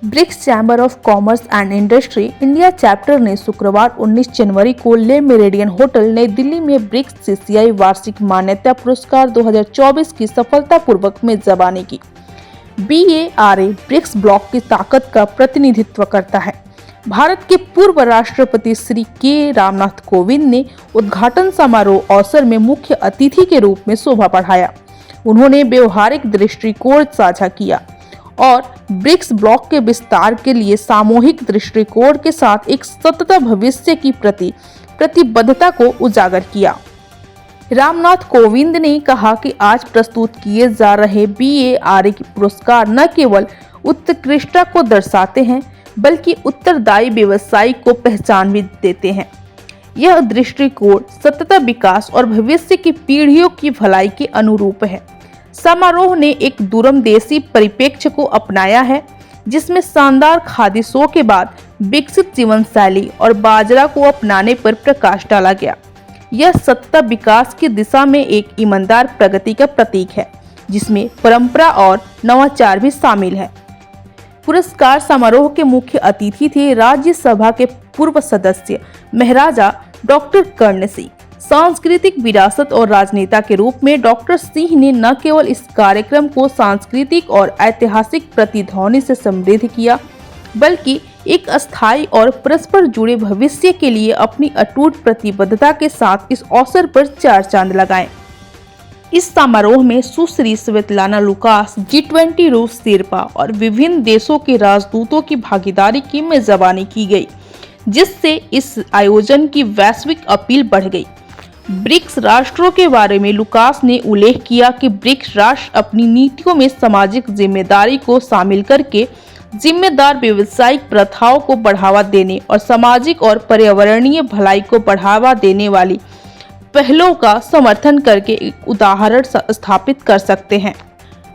BRICS chamber of commerce and industry India chapter ने शुक्रवार 19 जनवरी को ले मेरिडियन होटल नई दिल्ली में ब्रिक्स CCI वार्षिक मान्यता पुरस्कार 2024 की सफलतापूर्वक मेजबानी की। BARA ब्रिक्स ब्लॉक की ताकत का प्रतिनिधित्व करता है। भारत के पूर्व राष्ट्रपति श्री के रामनाथ कोविंद ने उद्घाटन समारोह अवसर में मुख्य अतिथि के रूप में शोभा बढ़ाया। उन्होंने व्यवहारिक दृष्टिकोण साझा किया और ब्रिक्स ब्लॉक के विस्तार के लिए सामूहिक दृष्टिकोण के साथ एक सतत भविष्य की प्रतिबद्धता को उजागर किया। रामनाथ कोविंद ने कहा कि आज प्रस्तुत किए जा रहे BARA के पुरस्कार न केवल उत्कृष्टता को दर्शाते हैं बल्कि उत्तरदायी व्यवसाय को पहचान भी देते हैं। यह दृष्टिकोण सतत विकास और भविष्य की पीढ़ियों की भलाई के अनुरूप है। समारोह ने एक दूरंदेशी परिप्रेक्ष्य को अपनाया है जिसमें शानदार खादी शो के बाद विकसित जीवन शैली और बाजरा को अपनाने पर प्रकाश डाला गया। यह सतत विकास की दिशा में एक ईमानदार प्रगति का प्रतीक है जिसमें परंपरा और नवाचार भी शामिल है। पुरस्कार समारोह के मुख्य अतिथि थे राज्यसभा के पूर्व सदस्य महाराजा डॉक्टर कर्ण सिंह। सांस्कृतिक विरासत और राजनेता के रूप में डॉक्टर सिंह ने न केवल इस कार्यक्रम को सांस्कृतिक और ऐतिहासिक प्रतिध्वनि से समृद्ध किया बल्कि एक अस्थायी और परस्पर जुड़े भविष्य के लिए अपनी अटूट प्रतिबद्धता के साथ इस अवसर पर चार चांद लगाए। इस समारोह में सुश्री स्वेतलाना लुकास, G20 रूस शेर्पा और विभिन्न देशों के राजदूतों की भागीदारी की मेजबानी की गई, जिससे इस आयोजन की वैश्विक अपील बढ़ गई। ब्रिक्स राष्ट्रों के बारे में लुकास ने उल्लेख किया कि ब्रिक्स राष्ट्र अपनी नीतियों में सामाजिक जिम्मेदारी को शामिल करके जिम्मेदार व्यावसायिक प्रथाओं को बढ़ावा देने और सामाजिक और पर्यावरणीय भलाई को बढ़ावा देने वाली पहलों का समर्थन करके एक उदाहरण स्थापित कर सकते हैं।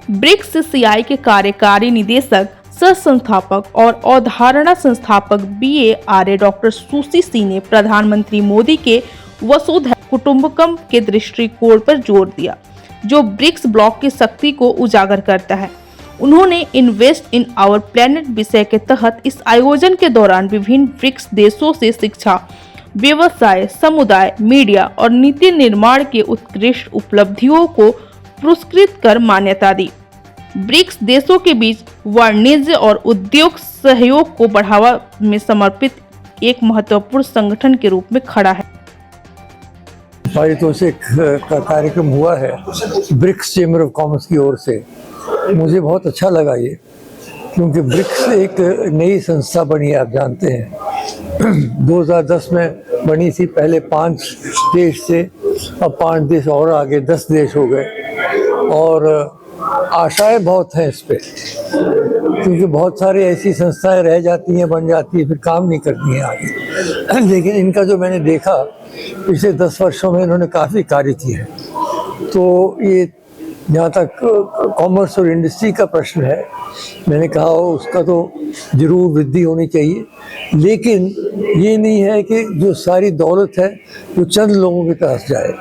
ब्रिक्स CCI के कार्यकारी निदेशक, सह संस्थापक और अवधारणा संस्थापक BARA डॉक्टर सुश्री सिंह ने प्रधानमंत्री मोदी के वसुधैव कुटुंबकम के दृष्टिकोण पर जोर दिया, जो ब्रिक्स ब्लॉक की शक्ति को उजागर करता है। उन्होंने इन्वेस्ट इन आवर प्लेनेट विषय के तहत इस आयोजन के दौरान विभिन्न ब्रिक्स देशों से शिक्षा, व्यवसाय, समुदाय, मीडिया और नीति निर्माण के उत्कृष्ट उपलब्धियों को पुरस्कृत कर मान्यता दी। ब्रिक्स देशों के बीच वाणिज्य और उद्योग सहयोग को बढ़ावा में समर्पित एक महत्वपूर्ण संगठन के रूप में खड़ा है। तो से कार्यक्रम हुआ है ब्रिक्स चैम्बर ऑफ कॉमर्स की ओर से। मुझे बहुत अच्छा लगा ये, क्योंकि ब्रिक्स एक नई संस्था बनी है, आप जानते हैं 2010 में बनी थी। पहले 5 देश थे, अब 5 देश और आगे 10 देश हो गए और आशाएं बहुत हैं इस पे, क्योंकि बहुत सारी ऐसी संस्थाएं रह जाती हैं, बन जाती हैं, फिर काम नहीं करती हैं आगे। लेकिन इनका जो मैंने देखा पिछले 10 वर्षों में इन्होंने काफ़ी कार्य किए हैं। तो ये जहाँ तक कॉमर्स और इंडस्ट्री का प्रश्न है, मैंने कहा उसका तो जरूर वृद्धि होनी चाहिए, लेकिन ये नहीं है कि जो सारी दौलत है वो चंद लोगों के पास जाए।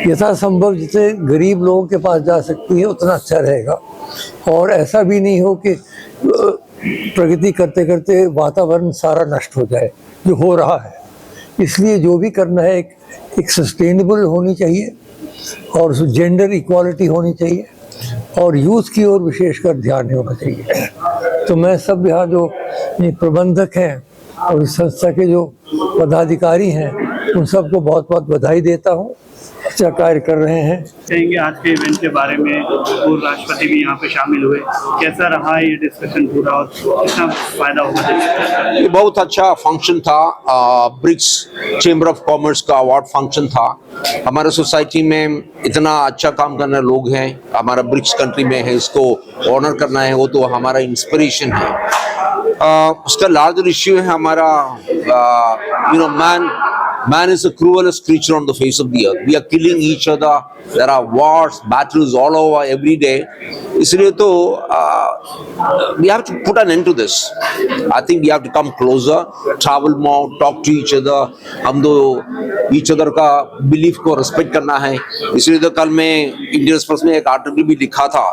यथासंभव जितने गरीब लोगों के पास जा सकती है उतना अच्छा रहेगा। और ऐसा भी नहीं हो कि प्रगति करते करते वातावरण सारा नष्ट हो जाए, जो हो रहा है। इसलिए जो भी करना है एक सस्टेनेबल होनी चाहिए और जेंडर इक्वालिटी होनी चाहिए और यूथ की ओर विशेषकर ध्यान होना चाहिए। तो मैं सब यहाँ जो प्रबंधक हैं और इस संस्था के जो पदाधिकारी हैं उन सबको बहुत बहुत बधाई देता हूँ, अच्छा कार्य कर रहे हैं। कहेंगे आज के इवेंट के बारे में, पूर्व राष्ट्रपति भी यहाँ पे शामिल हुए, कैसा रहा ये डिस्कशन पूरा और कितना फायदा होगा? ये बहुत अच्छा फंक्शन था। ब्रिक्स चैम्बर ऑफ कॉमर्स का अवार्ड फंक्शन था। हमारे सोसाइटी में इतना अच्छा काम करने लोग हैं, हमारा ब्रिक्स कंट्री में है, इसको ऑनर करना है वो तो हमारा इंस्पिरेशन है। उसका लार्जर इश्यू है हमारा man Man is the cruelest creature on the face of the earth. We are killing each other. There are wars, battles all over every day. इसलिए तो we have to put an end to this. I think we have to come closer, travel more, talk to each other. हम दो each other का belief को respect करना है. इसलिए तो कल मैं इंडियन एक्सप्रेस में एक आर्टिकल भी लिखा था,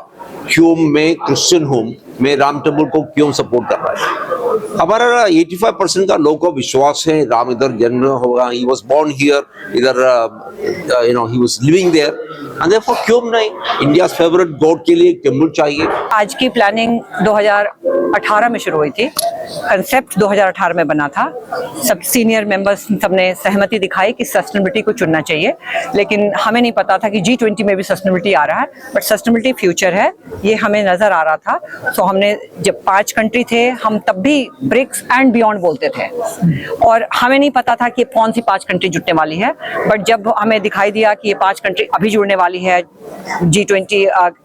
क्यों मैं क्रिश्चियन हूँ, मैं राम टेम्पल को क्यों सपोर्ट कर रहा है. हमारा 85% का लोगों को विश्वास है राम इधर जन्म होगा. He was born here, इधर he was living there, and therefore क्यों नहीं. India's favorite God के लिए एक टेम्पल चाहिए. आज की प्लानिंग 2018 में शुरू हुई थी, कंसेप्ट 2018 में बना था. सब सीनियर मेंबर्स सबने सहमति दिखाई कि सस्टेनेबिलिटी को चुनना चाहिए, लेकिन हमें नहीं पता था कि G20 में भी सस्टेनेबिलिटी आ रहा है. बट सस्टेनेबिलिटी फ्यूचर है, ये हमें नजर आ रहा था. सो हमने जब 5 कंट्री थे, हम तब भी ब्रिक्स एंड बियॉन्ड बोलते थे, और हमें नहीं पता था कि कौन सी 5 कंट्री जुड़ने वाली है. बट जब हमें दिखाई दिया कि ये 5 कंट्री अभी जुड़ने वाली है G20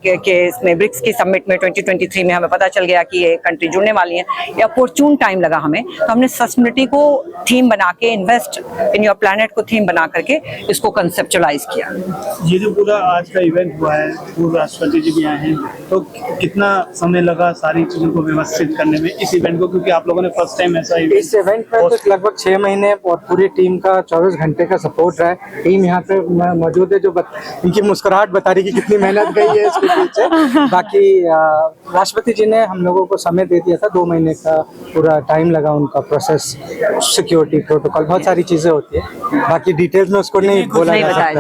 के इसमें ब्रिक्स की समिट में 2023 में, हमें पता चल गया कि ये कंट्री जुड़ने वाली है. ये अपॉर्चून टाइम लगा हमें, तो हमने सस्टेनेबिलिटी को थीम बना के, इन्वेस्ट इन योर प्लैनेट को थीम बना करके इसको कंसेप्चुअलाइज किया. ये जो पूरा आज का इवेंट हुआ है, पूर्व राष्ट्रपति जी भी आए हैं, तो कितना समय लगा सारी चीजों को व्यवस्थित करने में इस इवेंट को, क्योंकि आप लोगों ने फर्स्ट टाइम ऐसा इस इवेंट में तो लगभग 6 महीने और पूरी टीम का 24 घंटे का सपोर्ट रहा है. टीम यहाँ पे मौजूद है, जो इनकी मुस्कुराहट बता रही कि कितनी मेहनत गई है इसके पीछे. बाकी राष्ट्रपति जी ने हम लोगों को समय दे दिया था, 2 महीने का पूरा टाइम लगा उनका प्रोसेस, सिक्योरिटी प्रोटोकॉल, बहुत सारी चीजें होती है. बाकी डिटेल्स में उसको नहीं बोला जा सकता.